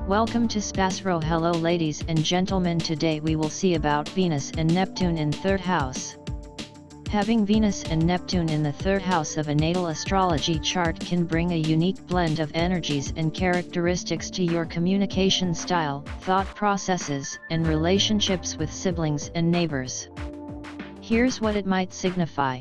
Welcome to SPASRO. Hello ladies and gentlemen, today we will see about Venus and Neptune in 3rd house. Having Venus and Neptune in the 3rd house of a natal astrology chart can bring a unique blend of energies and characteristics to your communication style, thought processes, and relationships with siblings and neighbors. Here's what it might signify.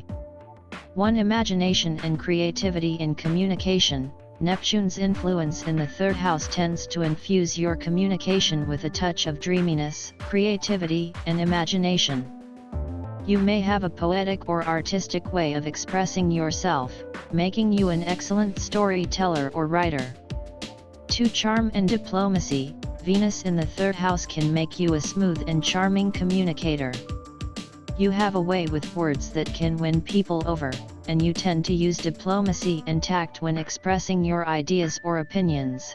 1. Imagination and creativity in communication. Neptune's influence in the 3rd house tends to infuse your communication with a touch of dreaminess, creativity, and imagination. You may have a poetic or artistic way of expressing yourself, making you an excellent storyteller or writer. 2. Charm and diplomacy. Venus in the 3rd house can make you a smooth and charming communicator. You have a way with words that can win people over, and you tend to use diplomacy and tact when expressing your ideas or opinions.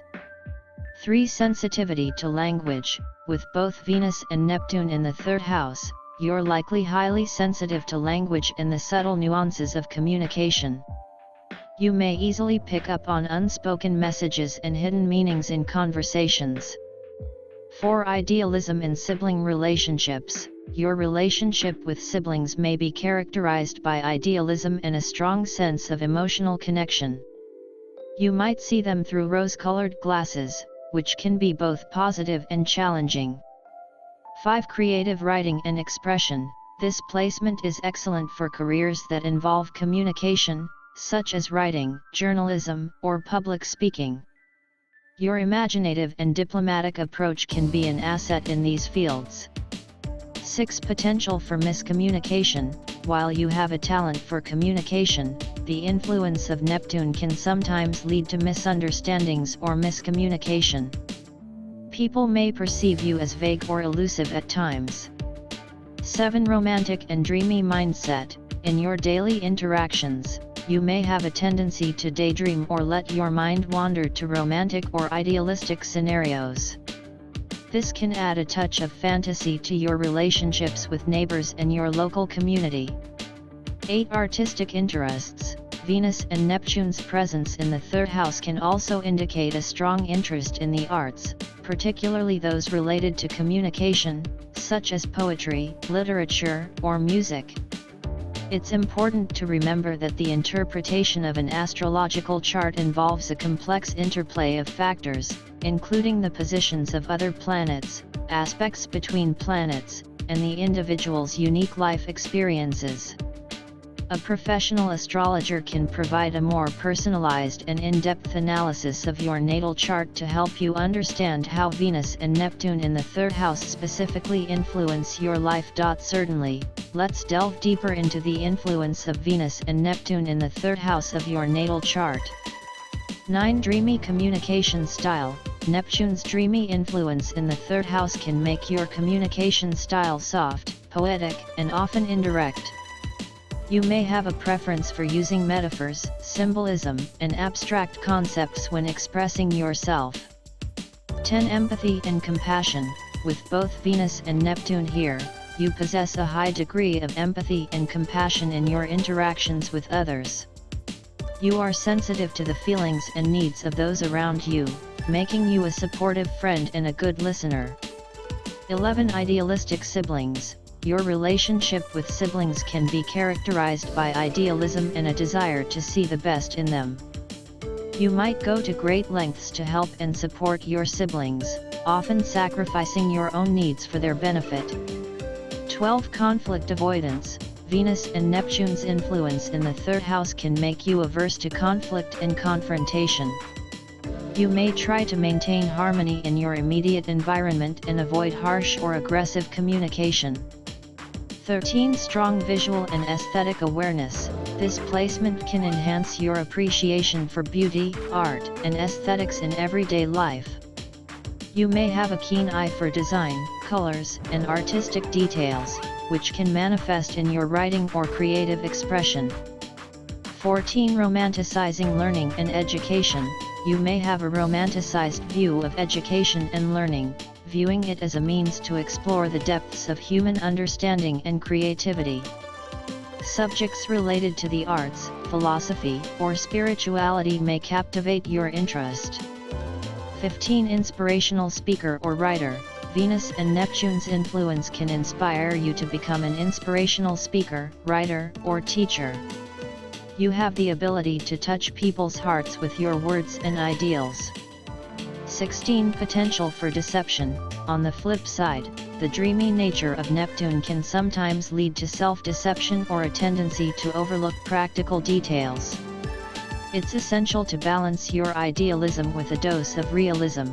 3. Sensitivity to language. With both Venus and Neptune in the 3rd house, you're likely highly sensitive to language and the subtle nuances of communication. You may easily pick up on unspoken messages and hidden meanings in conversations. 4. Idealism in sibling relationships. Your relationship with siblings may be characterized by idealism and a strong sense of emotional connection. You might see them through rose-colored glasses, which can be both positive and challenging. 5. Creative writing and expression. This placement is excellent for careers that involve communication, such as writing, journalism, or public speaking. Your imaginative and diplomatic approach can be an asset in these fields. 6. Potential for miscommunication. While you have a talent for communication, the influence of Neptune can sometimes lead to misunderstandings or miscommunication. People may perceive you as vague or elusive at times. 7. Romantic and dreamy mindset. In your daily interactions, you may have a tendency to daydream or let your mind wander to romantic or idealistic scenarios. This can add a touch of fantasy to your relationships with neighbors and your local community. 8. Artistic interests. Venus and Neptune's presence in the 3rd house can also indicate a strong interest in the arts, particularly those related to communication, such as poetry, literature, or music. It's important to remember that the interpretation of an astrological chart involves a complex interplay of factors, including the positions of other planets, aspects between planets, and the individual's unique life experiences. A professional astrologer can provide a more personalized and in-depth analysis of your natal chart to help you understand how Venus and Neptune in the 3rd house specifically influence your life. Certainly, let's delve deeper into the influence of Venus and Neptune in the 3rd house of your natal chart. 9. Dreamy communication style. Neptune's dreamy influence in the 3rd house can make your communication style soft, poetic, and often indirect. You may have a preference for using metaphors, symbolism, and abstract concepts when expressing yourself. 10. Empathy and compassion. With both Venus and Neptune here, you possess a high degree of empathy and compassion in your interactions with others. You are sensitive to the feelings and needs of those around you, making you a supportive friend and a good listener. 11. Idealistic siblings. Your relationship with siblings can be characterized by idealism and a desire to see the best in them. You might go to great lengths to help and support your siblings, often sacrificing your own needs for their benefit. 12. Conflict avoidance. Venus and Neptune's influence in the 3rd house can make you averse to conflict and confrontation. You may try to maintain harmony in your immediate environment and avoid harsh or aggressive communication. 13. Strong visual and aesthetic awareness. This placement can enhance your appreciation for beauty, art, and aesthetics in everyday life. You may have a keen eye for design, colors, and artistic details, which can manifest in your writing or creative expression. 14. Romanticizing learning and education. You may have a romanticized view of education and learning, viewing it as a means to explore the depths of human understanding and creativity. Subjects related to the arts, philosophy, or spirituality may captivate your interest. 15 Inspirational speaker or writer. Venus and Neptune's influence can inspire you to become an inspirational speaker, writer, or teacher. You have the ability to touch people's hearts with your words and ideals. 16 Potential for deception. On the flip side, the dreamy nature of Neptune can sometimes lead to self-deception or a tendency to overlook practical details. It's essential to balance your idealism with a dose of realism.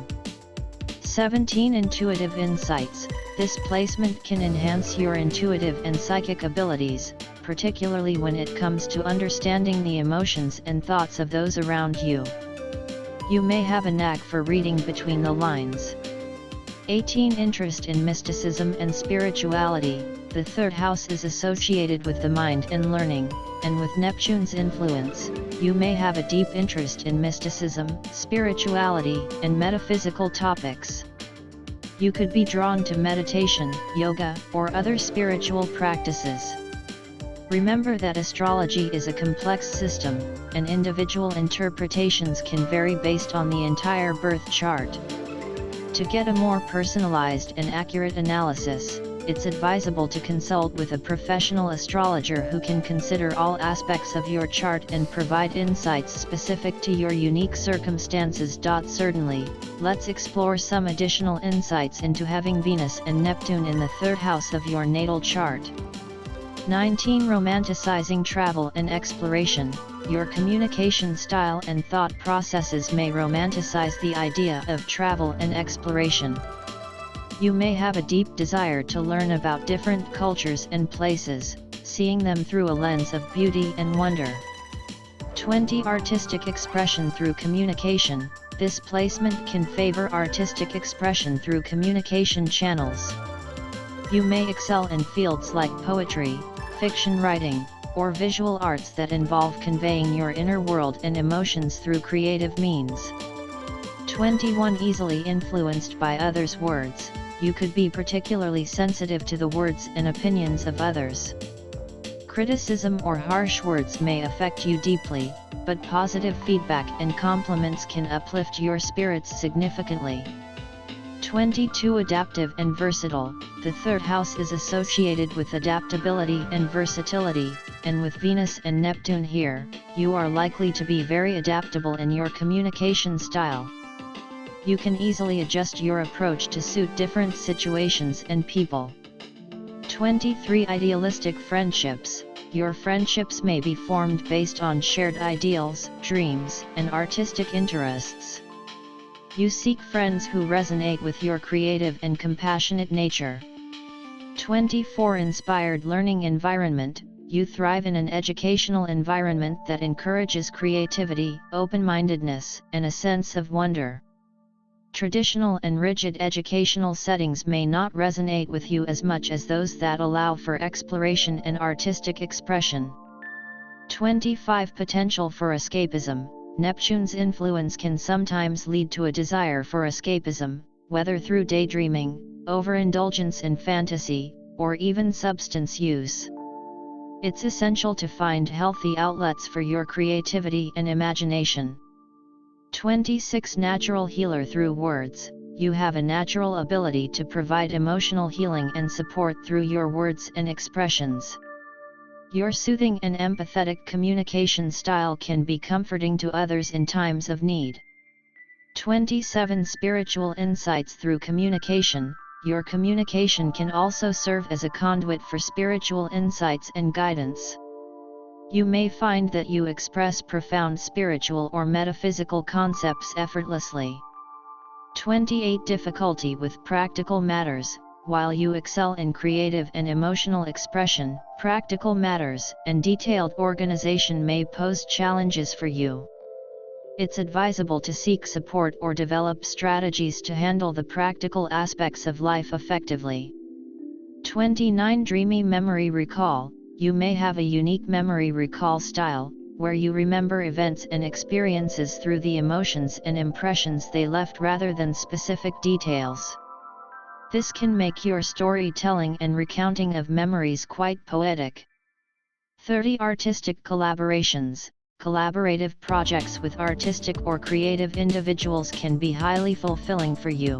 17 Intuitive insights. This placement can enhance your intuitive and psychic abilities, particularly when it comes to understanding the emotions and thoughts of those around you. You may have a knack for reading between the lines. 18 Interest in mysticism and spirituality. The third house is associated with the mind and learning, and with Neptune's influence, you may have a deep interest in mysticism, spirituality, and metaphysical topics. You could be drawn to meditation, yoga, or other spiritual practices. Remember that astrology is a complex system, and individual interpretations can vary based on the entire birth chart. To get a more personalized and accurate analysis, it's advisable to consult with a professional astrologer who can consider all aspects of your chart and provide insights specific to your unique circumstances. Certainly, let's explore some additional insights into having Venus and Neptune in the third house of your natal chart. 19 Romanticizing travel and exploration. Your communication style and thought processes may romanticize the idea of travel and exploration. You may have a deep desire to learn about different cultures and places, seeing them through a lens of beauty and wonder. 20 Artistic expression through communication. This placement can favor artistic expression through communication channels. You may excel in fields like poetry, fiction writing, or visual arts that involve conveying your inner world and emotions through creative means. 21 Easily influenced by others' words. You could be particularly sensitive to the words and opinions of others. Criticism or harsh words may affect you deeply, but positive feedback and compliments can uplift your spirits significantly. 22 Adaptive and versatile. The third house is associated with adaptability and versatility, and with Venus and Neptune here, you are likely to be very adaptable in your communication style. You can easily adjust your approach to suit different situations and people. 23 Idealistic friendships. Your friendships may be formed based on shared ideals, dreams, and artistic interests. You seek friends who resonate with your creative and compassionate nature. 24 Inspired learning environment. You thrive in an educational environment that encourages creativity, open-mindedness, and a sense of wonder. Traditional and rigid educational settings may not resonate with you as much as those that allow for exploration and artistic expression. 25 Potential for escapism. Neptune's influence can sometimes lead to a desire for escapism, whether through daydreaming, overindulgence in fantasy, or even substance use. It's essential to find healthy outlets for your creativity and imagination. 26 Natural healer through words. You have a natural ability to provide emotional healing and support through your words and expressions. Your soothing and empathetic communication style can be comforting to others in times of need. 27 Spiritual insights through communication. Your communication can also serve as a conduit for spiritual insights and guidance. You may find that you express profound spiritual or metaphysical concepts effortlessly. 28 Difficulty with practical matters. While you excel in creative and emotional expression, practical matters and detailed organization may pose challenges for you. It's advisable to seek support or develop strategies to handle the practical aspects of life effectively. 29 Dreamy memory recall. You may have a unique memory recall style, where you remember events and experiences through the emotions and impressions they left rather than specific details. This can make your storytelling and recounting of memories quite poetic. 30 Artistic collaborations. collaborative projects with artistic or creative individuals can be highly fulfilling for you.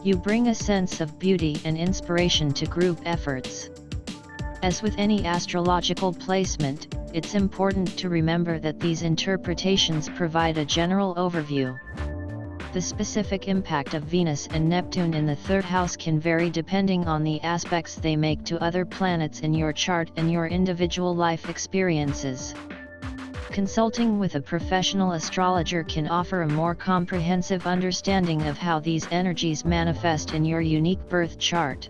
You bring a sense of beauty and inspiration to group efforts. As with any astrological placement, it's important to remember that these interpretations provide a general overview. The specific impact of Venus and Neptune in the third house can vary depending on the aspects they make to other planets in your chart and your individual life experiences. Consulting with a professional astrologer can offer a more comprehensive understanding of how these energies manifest in your unique birth chart.